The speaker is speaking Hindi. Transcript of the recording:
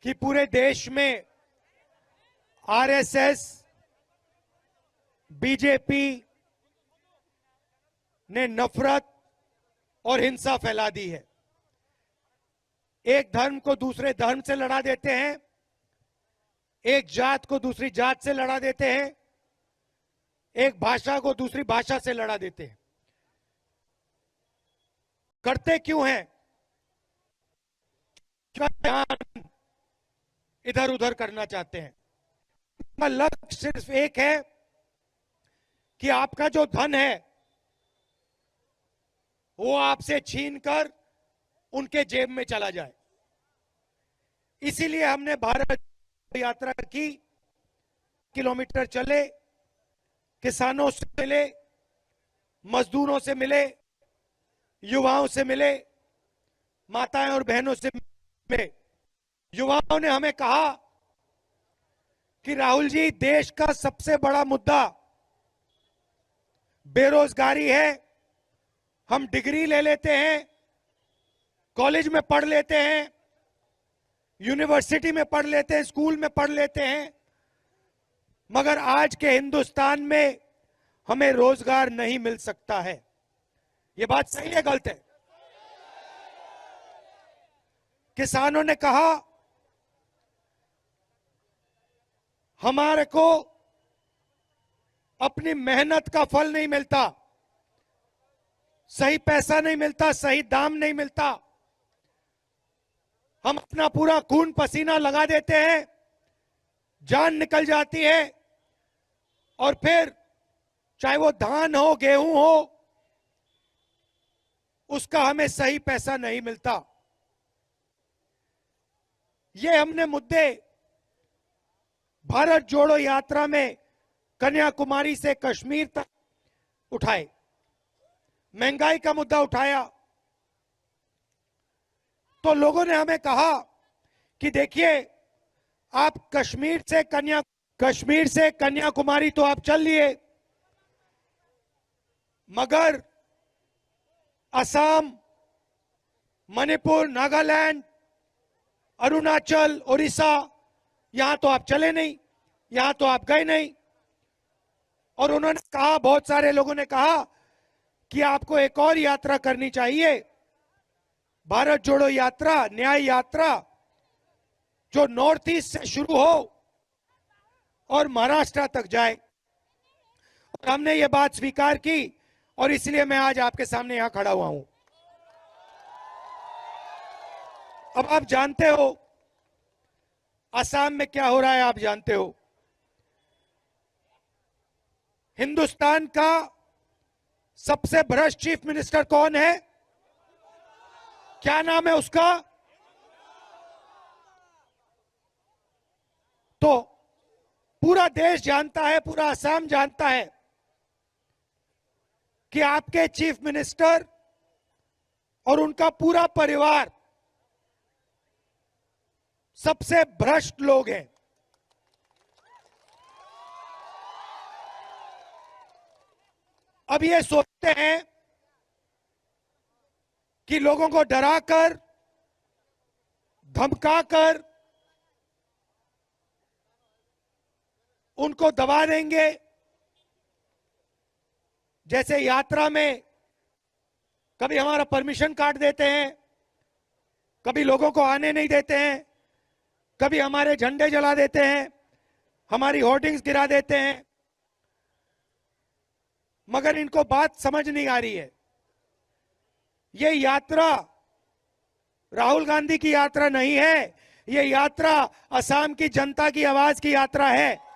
कि पूरे देश में आरएसएस, बीजेपी ने नफरत और हिंसा फैला दी है। एक धर्म को दूसरे धर्म से लड़ा देते हैं, एक जात को दूसरी जात से लड़ा देते हैं, एक भाषा को दूसरी भाषा से लड़ा देते हैं। करते क्यों हैं? ध्यान इधर उधर करना चाहते हैं। उनका लक्ष्य सिर्फ एक है कि आपका जो धन है वो आपसे छीनकर उनके जेब में चला जाए। इसीलिए हमने भारत यात्रा की, किलोमीटर चले, किसानों से मिले, मजदूरों से मिले, युवाओं से मिले, माताएं और बहनों से मिले। युवाओं ने हमें कहा कि राहुल जी, देश का सबसे बड़ा मुद्दा बेरोजगारी है। हम डिग्री ले लेते हैं, कॉलेज में पढ़ लेते हैं, यूनिवर्सिटी में पढ़ लेते हैं, स्कूल में पढ़ लेते हैं, मगर आज के हिंदुस्तान में हमें रोजगार नहीं मिल सकता है। ये बात सही है, गलत है? किसानों ने कहा हमारे को अपनी मेहनत का फल नहीं मिलता, सही पैसा नहीं मिलता, सही दाम नहीं मिलता। हम अपना पूरा खून पसीना लगा देते हैं, जान निकल जाती है, और फिर चाहे वो धान हो, गेहूं हो, उसका हमें सही पैसा नहीं मिलता। ये हमने मुद्दे भारत जोड़ो यात्रा में कन्याकुमारी से कश्मीर तक उठाए। महंगाई का मुद्दा उठाया तो लोगों ने हमें कहा कि देखिए, आप कश्मीर से कन्याकुमारी तो आप चल लिए, मगर असम, मणिपुर, नागालैंड, अरुणाचल, उड़ीसा, यहां तो आप चले नहीं, यहां तो आप गए नहीं। और उन्होंने कहा, बहुत सारे लोगों ने कहा कि आपको एक और यात्रा करनी चाहिए, भारत जोड़ो यात्रा, न्याय यात्रा, जो नॉर्थ ईस्ट से शुरू हो और महाराष्ट्र तक जाए। और हमने ये बात स्वीकार की, और इसलिए मैं आज आपके सामने यहां खड़ा हुआ हूं। अब आप जानते हो असम में क्या हो रहा है, आप जानते हो। हिंदुस्तान का सबसे भ्रष्ट चीफ मिनिस्टर कौन है? क्या नाम है उसका? तो पूरा देश जानता है, पूरा असम जानता है कि आपके चीफ मिनिस्टर और उनका पूरा परिवार सबसे भ्रष्ट लोग हैं। अब ये सोचते हैं कि लोगों को डराकर, धमकाकर उनको दबा देंगे। जैसे यात्रा में कभी हमारा परमिशन काट देते हैं, कभी लोगों को आने नहीं देते हैं, कभी हमारे झंडे जला देते हैं, हमारी होर्डिंग्स गिरा देते हैं, मगर इनको बात समझ नहीं आ रही है। ये यात्रा राहुल गांधी की यात्रा नहीं है, ये यात्रा असम की जनता की आवाज की यात्रा है।